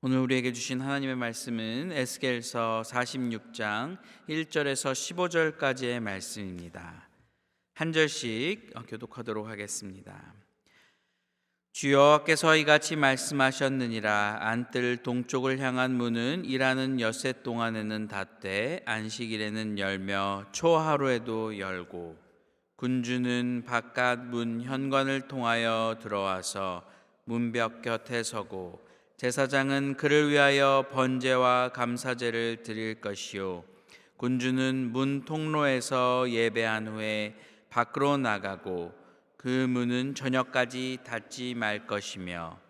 오늘 우리에게 주신 하나님의 말씀은 에스겔서 46장 1절에서 15절까지의 말씀입니다. 한 절씩 교독하도록 하겠습니다. 주 여호와께서 이같이 말씀하셨느니라. 안뜰 동쪽을 향한 문은 일하는 엿새 동안에는 닫되 안식일에는 열며 초하루에도 열고, 군주는 바깥 문 현관을 통하여 들어와서 문벽 곁에 서고, 제사장은 그를 위하여 번제와 감사제를 드릴 것이요, 군주는 문 통로에서 예배한 후에 밖으로 나가고 그 문은 저녁까지 닫지 말 것이며,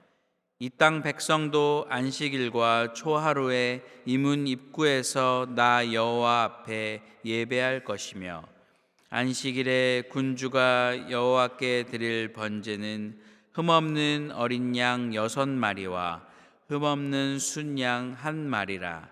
이 땅 백성도 안식일과 초하루에 이 문 입구에서 나 여호와 앞에 예배할 것이며, 안식일에 군주가 여호와께 드릴 번제는 흠없는 어린 양 6마리와 흠없는 순양 1마리라.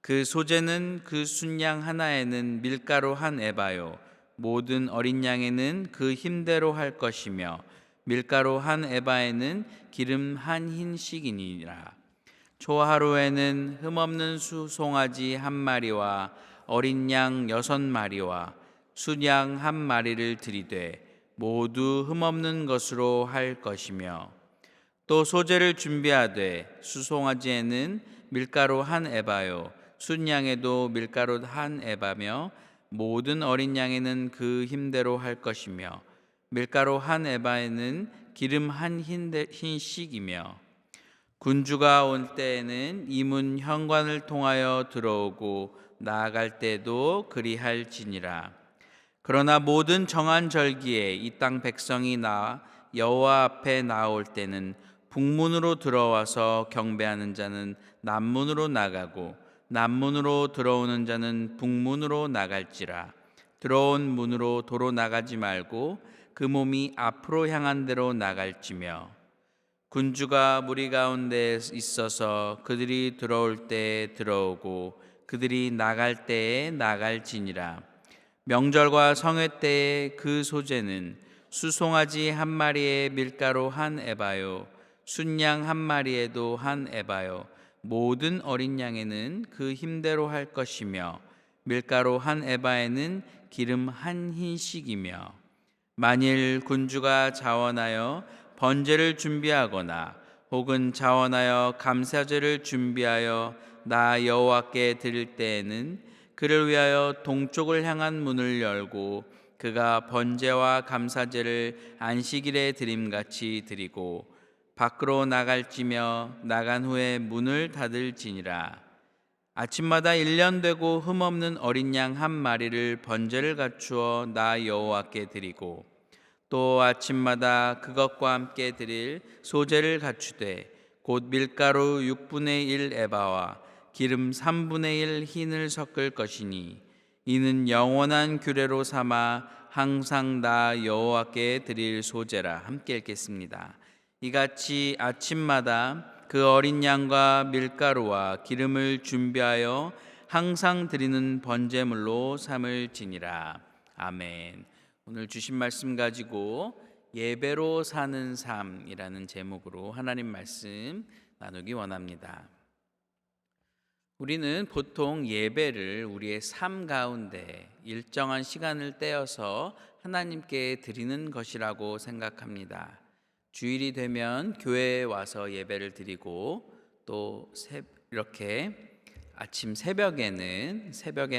그 소재는 그 순양 하나에는 밀가루 1에바요, 모든 어린 양에는 그 힘대로 할 것이며, 밀가루 1에바에는 기름 1흰씩이니라. 초하루에는 흠없는 수송아지 1마리와 어린 양 6마리와 순양 1마리를 드리되 모두 흠없는 것으로 할 것이며, 또 소재를 준비하되 수송아지에는 밀가루 1에바요, 순양에도 밀가루 1에바며 모든 어린 양에는 그 힘대로 할 것이며, 밀가루 1에바에는 기름 1흰씩이며, 군주가 올 때에는 이 문 현관을 통하여 들어오고 나아갈 때도 그리할지니라. 그러나 모든 정한 절기에 이 땅 백성이 여호와 앞에 나올 때는 북문으로 들어와서 경배하는 자는 남문으로 나가고, 남문으로 들어오는 자는 북문으로 나갈지라. 들어온 문으로 도로 나가지 말고 그 몸이 앞으로 향한 대로 나갈지며, 군주가 무리 가운데 있어서 그들이 들어올 때에 들어오고 그들이 나갈 때에 나갈지니라. 명절과 성회 때에 그 소재는 수송아지 1마리에 밀가루 1에바요, 순양 1마리에도 1에바요, 모든 어린 양에는 그 힘대로 할 것이며, 밀가루 1에바에는 기름 1흰씩이며, 만일 군주가 자원하여 번제를 준비하거나 혹은 자원하여 감사제를 준비하여 나 여호와께 드릴 때에는 그를 위하여 동쪽을 향한 문을 열고 그가 번제와 감사제를 안식일에 드림같이 드리고 밖으로 나갈지며, 나간 후에 문을 닫을지니라. 아침마다 1년 되고 흠없는 어린 양 1마리를 번제를 갖추어 나 여호와께 드리고, 또 아침마다 그것과 함께 드릴 소제를 갖추되 곧 밀가루 6분의 1 에바와 기름 3분의 1 흰을 섞을 것이니, 이는 영원한 규례로 삼아 항상 나 여호와께 드릴 소제라. 함께 읽겠습니다. 이같이 아침마다 그 어린 양과 밀가루와 기름을 준비하여 항상 드리는 번제물로 삼을지니라. 아멘. 오늘 주신 말씀 가지고 예배로 사는 삶이라는 제목으로 하나님 말씀 나누기 원합니다. 우리는 보통 예배를 우리의 삶 가운데 일정한 시간을 떼어서 하나님께 드리는 것이라고 생각합니다. 주일이 되면 교회에 와서 예배를 드리고, 또 이렇게 아침 새벽에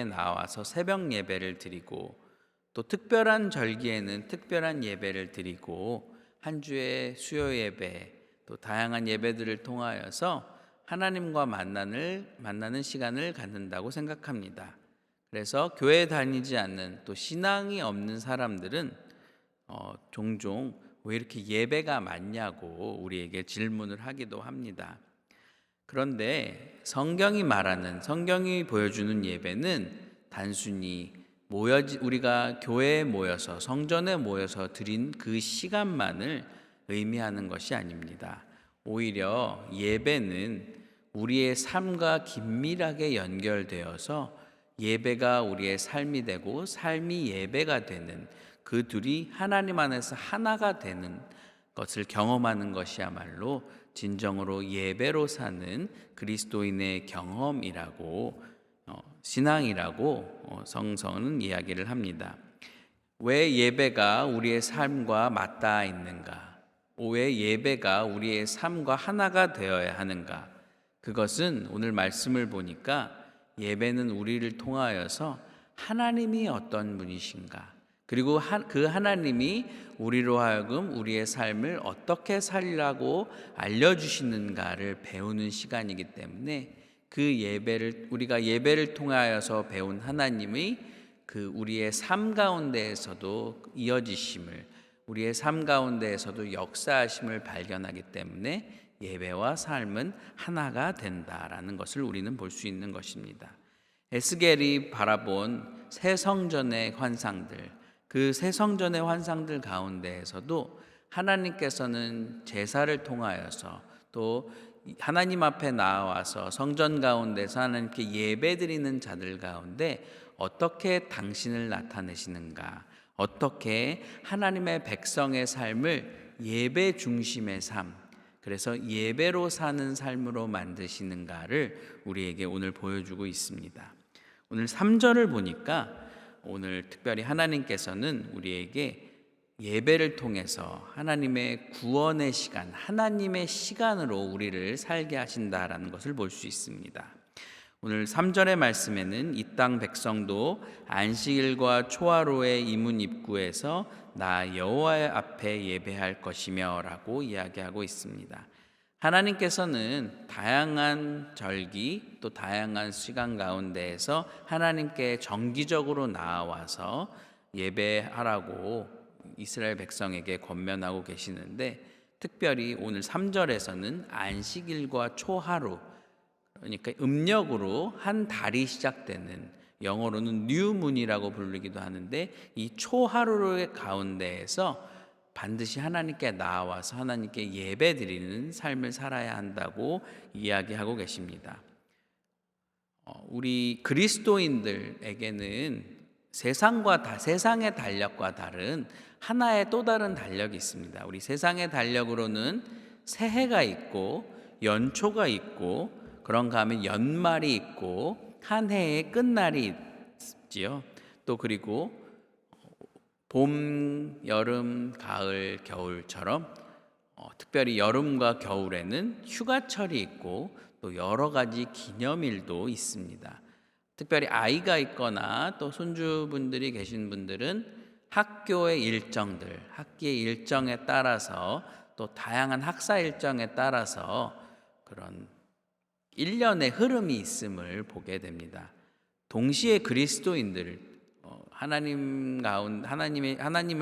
나와서 새벽 예배를 드리고, 또 특별한 절기에는 특별한 예배를 드리고, 한 주의 수요 예배, 또 다양한 예배들을 통하여서 하나님과 만나는 시간을 갖는다고 생각합니다. 그래서 교회 다니지 않는, 또 신앙이 없는 사람들은 종종 왜 이렇게 예배가 많냐고 우리에게 질문을 하기도 합니다. 그런데 성경이 보여주는 예배는 단순히 우리가 교회에 모여서, 성전에 모여서 드린 그 시간만을 의미하는 것이 아닙니다. 오히려 예배는 우리의 삶과 긴밀하게 연결되어서 예배가 우리의 삶이 되고 삶이 예배가 되는, 그 둘이 하나님 안에서 하나가 되는 것을 경험하는 것이야말로 진정으로 예배로 사는 그리스도인의 경험이라고 신앙이라고 성서는 이야기를 합니다. 왜 예배가 우리의 삶과 맞닿아 있는가? 왜 예배가 우리의 삶과 하나가 되어야 하는가? 그것은 오늘 말씀을 보니까 예배는 우리를 통하여서 하나님이 어떤 분이신가? 그리고 그 하나님이 우리로 하여금 우리의 삶을 어떻게 살라고 알려주시는가를 배우는 시간이기 때문에 우리가 예배를 통하여서 배운 하나님의 우리의 삶 가운데에서도 이어지심을, 우리의 삶 가운데에서도 역사하심을 발견하기 때문에 예배와 삶은 하나가 된다라는 것을 우리는 볼 수 있는 것입니다. 에스겔이 바라본 새 성전의 환상들, 그 새 성전의 환상들 가운데에서도 하나님께서는 제사를 통하여서 또 하나님 앞에 나와서 성전 가운데서 하나님께 예배드리는 자들 가운데 어떻게 당신을 나타내시는가, 어떻게 하나님의 백성의 삶을 예배 중심의 삶, 그래서 예배로 사는 삶으로 만드시는가를 우리에게 오늘 보여주고 있습니다. 오늘 3절을 보니까 오늘 특별히 하나님께서는 우리에게 예배를 통해서 하나님의 구원의 시간, 하나님의 시간으로 우리를 살게 하신다라는 것을 볼 수 있습니다. 오늘 3절의 말씀에는 이 땅 백성도 안식일과 초하루의 이문 입구에서 나 여호와의 앞에 예배할 것이며 라고 이야기하고 있습니다. 하나님께서는 다양한 절기 또 다양한 시간 가운데에서 하나님께 정기적으로 나와서 예배하라고 이스라엘 백성에게 권면하고 계시는데, 특별히 오늘 3절에서는 안식일과 초하루, 그러니까 음력으로 한 달이 시작되는, 영어로는 뉴문이라고 부르기도 하는데, 이 초하루의 가운데에서 반드시 하나님께 나와서 하나님께 예배드리는 삶을 살아야 한다고 이야기하고 계십니다. 우리 그리스도인들에게는 세상의 달력과 다른 하나의 또 다른 달력이 있습니다. 우리 세상의 달력으로는 새해가 있고 연초가 있고 그런가 하면 연말이 있고 한 해의 끝날이 있지요. 또 그리고 봄, 여름, 가을, 겨울처럼 특별히 여름과 겨울에는 휴가철이 있고 또 여러 가지 기념일도 있습니다. 특별히 아이가 있거나 또 손주분들이 계신 분들은 학교의 일정들, 학기의 일정에 따라서 또 다양한 학사 일정에 따라서 그런 1년의 흐름이 있음을 보게 됩니다. 동시에 그리스도인들, 하나님을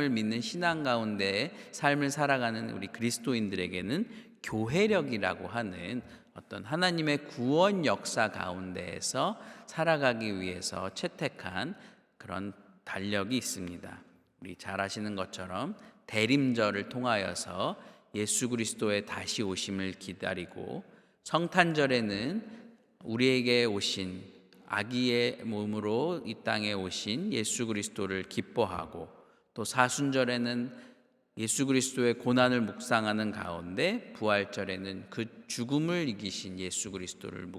믿는 신앙 가운데 삶을 살아가는 우리 그리스도인들에게는 교회력이라고 하는 어떤 하나님의 구원 역사 가운데에서 살아가기 위해서 채택한 그런 달력이 있습니다. 우리 잘 아시는 것처럼 대림절을 통하여서 예수 그리스도의 다시 오심을 기다리고, 성탄절에는 우리에게 오신 아기의 몸으로 이 땅에 오신 예수 그리스도를 기뻐하고, 또 사순절에는 예수 그리스도의 고난을 묵상하는 가운데 부활절에는 그 죽음을 이기신 예수 그리스도를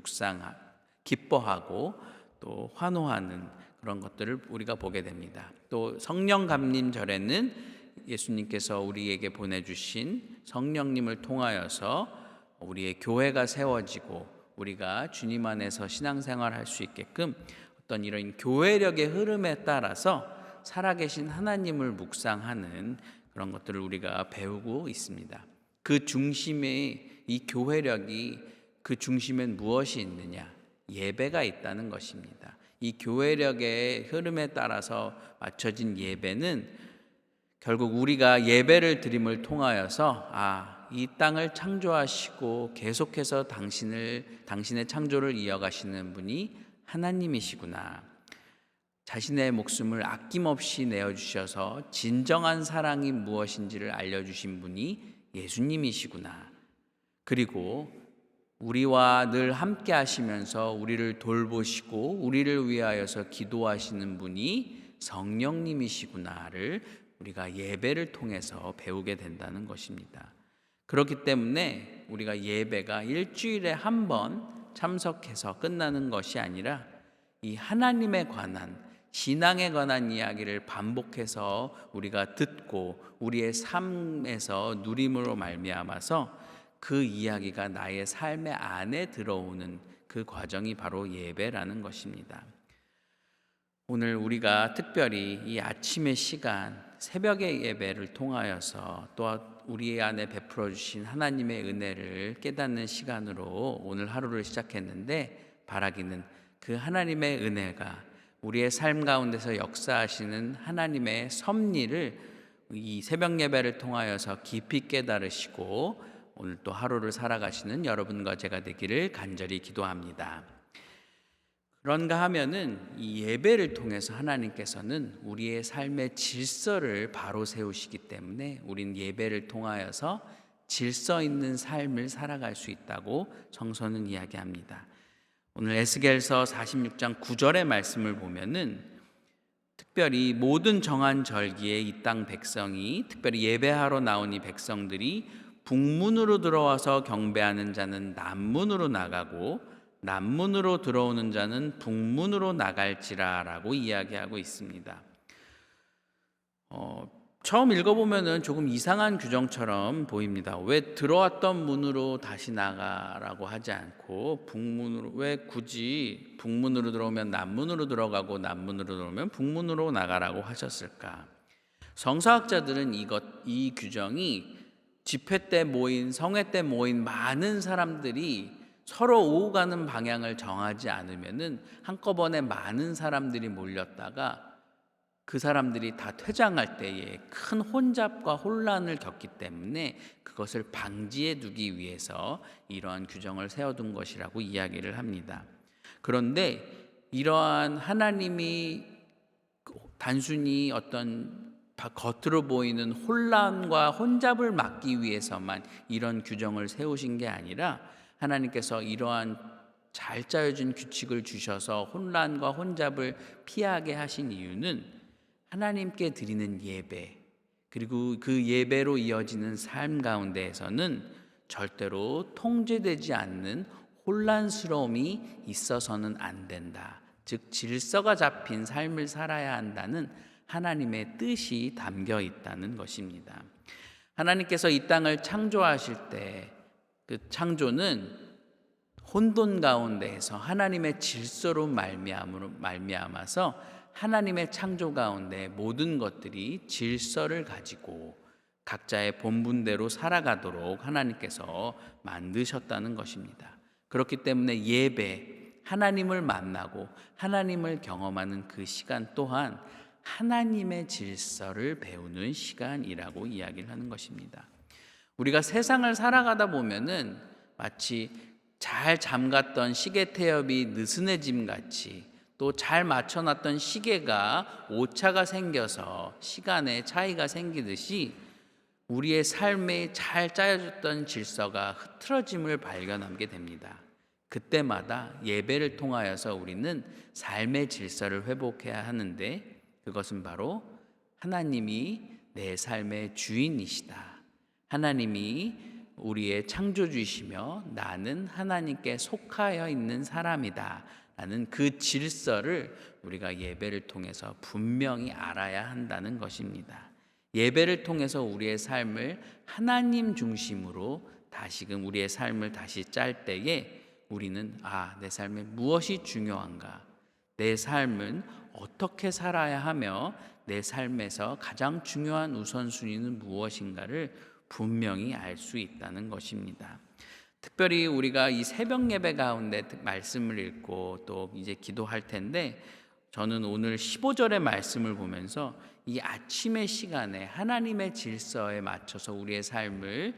기뻐하고 또 환호하는 그런 것들을 우리가 보게 됩니다. 또 성령 감림절에는 예수님께서 우리에게 보내주신 성령님을 통하여서 우리의 교회가 세워지고 우리가 주님 안에서 신앙생활할 수 있게끔 어떤 이런 교회력의 흐름에 따라서 살아계신 하나님을 묵상하는 그런 것들을 우리가 배우고 있습니다. 그 중심에 이 교회력이, 그 중심엔 무엇이 있느냐? 예배가 있다는 것입니다. 이 교회력의 흐름에 따라서 맞춰진 예배는 결국 우리가 예배를 드림을 통하여서 이 땅을 창조하시고 계속해서 당신의 창조를 이어가시는 분이 하나님이시구나. 자신의 목숨을 아낌없이 내어주셔서 진정한 사랑이 무엇인지를 알려주신 분이 예수님이시구나. 그리고 우리와 늘 함께 하시면서 우리를 돌보시고 우리를 위하여서 기도하시는 분이 성령님이시구나를 우리가 예배를 통해서 배우게 된다는 것입니다. 그렇기 때문에 우리가 예배가 일주일에 한 번 참석해서 끝나는 것이 아니라 이 하나님에 관한, 신앙에 관한 이야기를 반복해서 우리가 듣고 우리의 삶에서 누림으로 말미암아서 그 이야기가 나의 삶의 안에 들어오는 그 과정이 바로 예배라는 것입니다. 오늘 우리가 특별히 이 아침의 시간, 새벽의 예배를 통하여서 또 우리 안에 베풀어 주신 하나님의 은혜를 깨닫는 시간으로 오늘 하루를 시작했는데, 바라기는 그 하나님의 은혜가 우리의 삶 가운데서 역사하시는 하나님의 섭리를 이 새벽 예배를 통하여서 깊이 깨달으시고 오늘 또 하루를 살아가시는 여러분과 제가 되기를 간절히 기도합니다. 그런가 하면은 이 예배를 통해서 하나님께서는 우리의 삶의 질서를 바로 세우시기 때문에 우린 예배를 통하여서 질서 있는 삶을 살아갈 수 있다고 성서는 이야기합니다. 오늘 에스겔서 46장 9절의 말씀을 보면은 특별히 모든 정한 절기에 이 땅 백성이, 특별히 예배하러 나온 이 백성들이 북문으로 들어와서 경배하는 자는 남문으로 나가고 남문으로 들어오는 자는 북문으로 나갈지라라고 이야기하고 있습니다. 처음 읽어보면은 조금 이상한 규정처럼 보입니다. 왜 들어왔던 문으로 다시 나가라고 하지 않고 북문으로, 왜 굳이 북문으로 들어오면 남문으로 들어가고 남문으로 들어오면 북문으로 나가라고 하셨을까? 성서학자들은 이 규정이 집회 때 모인, 성회 때 모인 많은 사람들이 서로 오고 가는 방향을 정하지 않으면은 한꺼번에 많은 사람들이 몰렸다가 그 사람들이 다 퇴장할 때에 큰 혼잡과 혼란을 겪기 때문에 그것을 방지해 두기 위해서 이러한 규정을 세워둔 것이라고 이야기를 합니다. 그런데 이러한 하나님이 단순히 어떤 겉으로 보이는 혼란과 혼잡을 막기 위해서만 이런 규정을 세우신 게 아니라, 하나님께서 이러한 잘 짜여진 규칙을 주셔서 혼란과 혼잡을 피하게 하신 이유는 하나님께 드리는 예배, 그리고 그 예배로 이어지는 삶 가운데에서는 절대로 통제되지 않는 혼란스러움이 있어서는 안 된다. 즉 질서가 잡힌 삶을 살아야 한다는 하나님의 뜻이 담겨 있다는 것입니다. 하나님께서 이 땅을 창조하실 때 그 창조는 혼돈 가운데에서 하나님의 질서로 말미암아서 하나님의 창조 가운데 모든 것들이 질서를 가지고 각자의 본분대로 살아가도록 하나님께서 만드셨다는 것입니다. 그렇기 때문에 예배, 하나님을 만나고 하나님을 경험하는 그 시간 또한 하나님의 질서를 배우는 시간이라고 이야기를 하는 것입니다. 우리가 세상을 살아가다 보면은 마치 잘 잠갔던 시계 태엽이 느슨해짐 같이, 또 잘 맞춰놨던 시계가 오차가 생겨서 시간에 차이가 생기듯이 우리의 삶에 잘 짜여졌던 질서가 흐트러짐을 발견하게 됩니다. 그때마다 예배를 통하여서 우리는 삶의 질서를 회복해야 하는데, 그것은 바로 하나님이 내 삶의 주인이시다, 하나님이 우리의 창조주이시며 나는 하나님께 속하여 있는 사람이다 라는 그 질서를 우리가 예배를 통해서 분명히 알아야 한다는 것입니다. 예배를 통해서 우리의 삶을 하나님 중심으로 다시금 우리의 삶을 다시 짤 때에 우리는 내 삶에 무엇이 중요한가, 내 삶은 어떻게 살아야 하며 내 삶에서 가장 중요한 우선순위는 무엇인가를 분명히 알 수 있다는 것입니다. 특별히 우리가 이 새벽 예배 가운데 말씀을 읽고 또 이제 기도할 텐데, 저는 오늘 15절의 말씀을 보면서 이 아침의 시간에 하나님의 질서에 맞춰서 우리의 삶을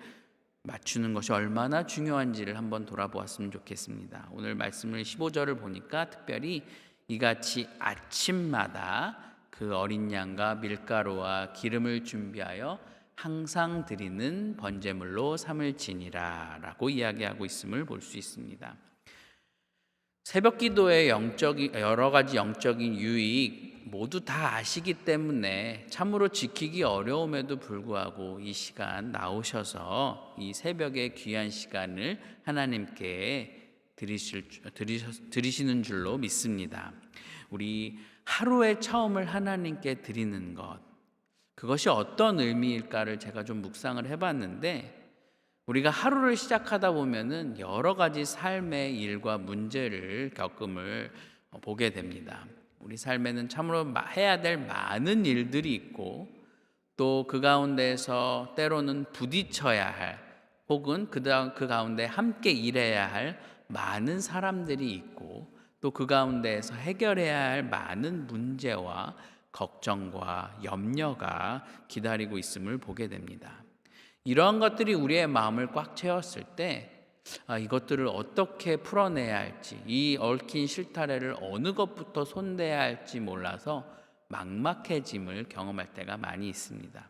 맞추는 것이 얼마나 중요한지를 한번 돌아보았으면 좋겠습니다. 오늘 말씀을 15절을 보니까 특별히 이같이 아침마다 그 어린 양과 밀가루와 기름을 준비하여 항상 드리는 번제물로 삼을지니라 라고 이야기하고 있음을 볼 수 있습니다. 새벽 기도의 여러 가지 영적인 유익 모두 다 아시기 때문에 참으로 지키기 어려움에도 불구하고 이 시간 나오셔서 이 새벽의 귀한 시간을 하나님께 드리시는 줄로 믿습니다. 우리 하루의 처음을 하나님께 드리는 것, 그것이 어떤 의미일까를 제가 좀 묵상을 해봤는데, 우리가 하루를 시작하다 보면은 여러 가지 삶의 일과 문제를 겪음을 보게 됩니다. 우리 삶에는 참으로 해야 될 많은 일들이 있고, 또 그 가운데에서 때로는 부딪혀야 할, 혹은 그 가운데 함께 일해야 할 많은 사람들이 있고, 또 그 가운데에서 해결해야 할 많은 문제와 걱정과 염려가 기다리고 있음을 보게 됩니다. 이러한 것들이 우리의 마음을 꽉 채웠을 때 이것들을 어떻게 풀어내야 할지, 이 얽힌 실타래를 어느 것부터 손대야 할지 몰라서 막막해짐을 경험할 때가 많이 있습니다.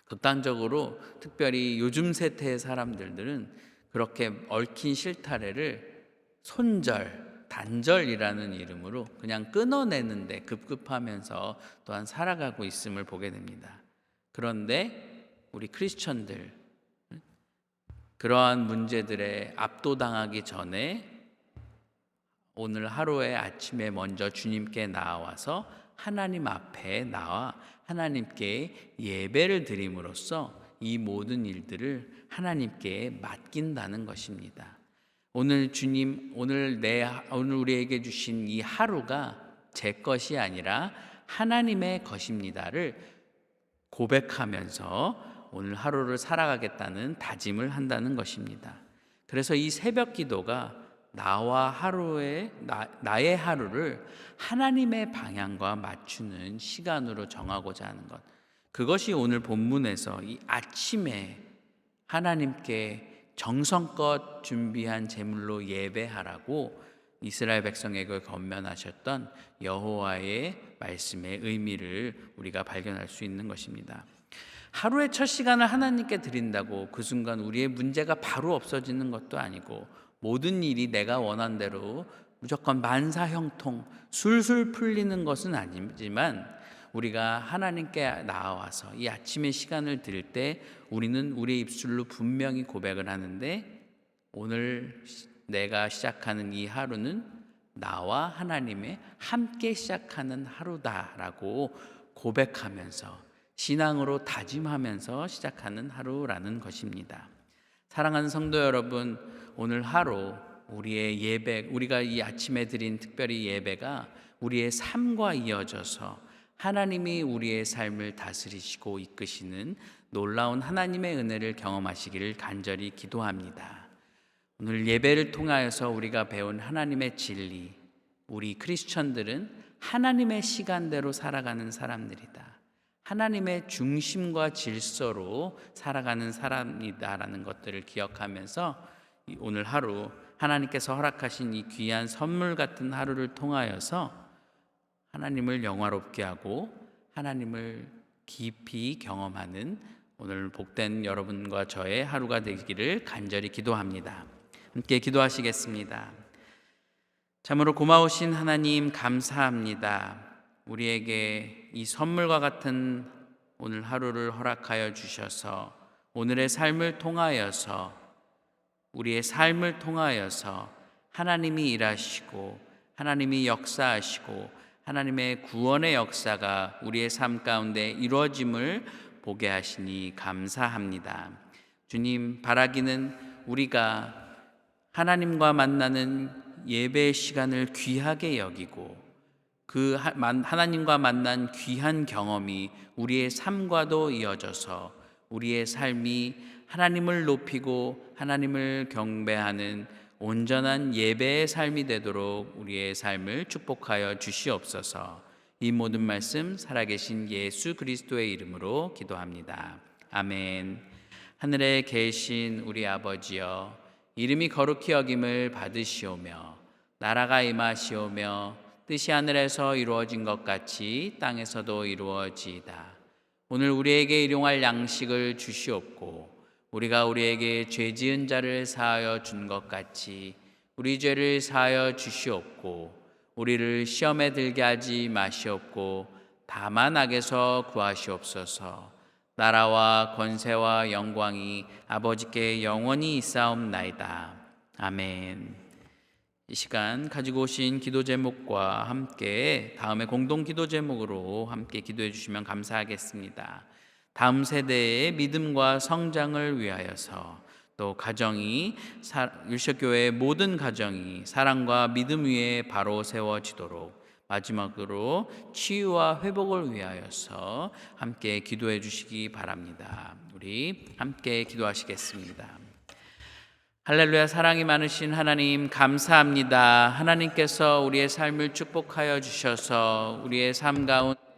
극단적으로 특별히 요즘 세대의 사람들은 그렇게 얽힌 실타래를 손절, 단절이라는 이름으로 그냥 끊어내는데 급급하면서 또한 살아가고 있음을 보게 됩니다. 그런데 우리 크리스천들, 그러한 문제들에 압도당하기 전에 오늘 하루의 아침에 먼저 주님께 나와서 하나님 앞에 나와 하나님께 예배를 드림으로써 이 모든 일들을 하나님께 맡긴다는 것입니다. 오늘 주님, 오늘 우리에게 주신 이 하루가 제 것이 아니라 하나님의 것입니다를 고백하면서 오늘 하루를 살아가겠다는 다짐을 한다는 것입니다. 그래서 이 새벽 기도가 나의 하루를 하나님의 방향과 맞추는 시간으로 정하고자 하는 것, 그것이 오늘 본문에서 이 아침에 하나님께 정성껏 준비한 제물로 예배하라고 이스라엘 백성에게 권면하셨던 여호와의 말씀의 의미를 우리가 발견할 수 있는 것입니다. 하루의 첫 시간을 하나님께 드린다고 그 순간 우리의 문제가 바로 없어지는 것도 아니고, 모든 일이 내가 원한 대로 무조건 만사형통 술술 풀리는 것은 아니지만, 우리가 하나님께 나와서 이 아침의 시간을 드릴 때 우리는 우리의 입술로 분명히 고백을 하는데, 오늘 내가 시작하는 이 하루는 나와 하나님의 함께 시작하는 하루다라고 고백하면서 신앙으로 다짐하면서 시작하는 하루라는 것입니다. 사랑하는 성도 여러분, 오늘 하루 우리의 예배, 우리가 이 아침에 드린 특별히 예배가 우리의 삶과 이어져서 하나님이 우리의 삶을 다스리시고 이끄시는 놀라운 하나님의 은혜를 경험하시기를 간절히 기도합니다. 오늘 예배를 통하여서 우리가 배운 하나님의 진리, 우리 크리스천들은 하나님의 시간대로 살아가는 사람들이다, 하나님의 중심과 질서로 살아가는 사람이다라는 것들을 기억하면서 오늘 하루 하나님께서 허락하신 이 귀한 선물 같은 하루를 통하여서 하나님을 영화롭게 하고 하나님을 깊이 경험하는 오늘 복된 여러분과 저의 하루가 되기를 간절히 기도합니다. 함께 기도하시겠습니다. 참으로 고마우신 하나님, 감사합니다. 우리에게 이 선물과 같은 오늘 하루를 허락하여 주셔서 오늘의 삶을 통하여서, 우리의 삶을 통하여서 하나님이 일하시고 하나님이 역사하시고 하나님의 구원의 역사가 우리의 삶 가운데 이루어짐을 보게 하시니 감사합니다. 주님, 바라기는 우리가 하나님과 만나는 예배의 시간을 귀하게 여기고 그 하나님과 만난 귀한 경험이 우리의 삶과도 이어져서 우리의 삶이 하나님을 높이고 하나님을 경배하는 온전한 예배의 삶이 되도록 우리의 삶을 축복하여 주시옵소서. 이 모든 말씀 살아계신 예수 그리스도의 이름으로 기도합니다. 아멘. 하늘에 계신 우리 아버지여, 이름이 거룩히 여김을 받으시오며 나라가 임하시오며 뜻이 하늘에서 이루어진 것 같이 땅에서도 이루어지이다. 오늘 우리에게 일용할 양식을 주시옵고 우리가 우리에게 죄 지은 자를 사하여 준 것 같이 우리 죄를 사하여 주시옵고 우리를 시험에 들게 하지 마시옵고 다만 악에서 구하시옵소서. 나라와 권세와 영광이 아버지께 영원히 있사옵나이다. 아멘. 이 시간 가지고 오신 기도 제목과 함께 다음에 공동 기도 제목으로 함께 기도해 주시면 감사하겠습니다. 다음 세대의 믿음과 성장을 위하여서 또 가정이 율석교회의 모든 가정이 사랑과 믿음 위에 바로 세워지도록 마지막으로 치유와 회복을 위하여서 함께 기도해 주시기 바랍니다. 우리 함께 기도하시겠습니다. 할렐루야. 사랑이 많으신 하나님 감사합니다. 하나님께서 우리의 삶을 축복하여 주셔서 우리의 삶 가운데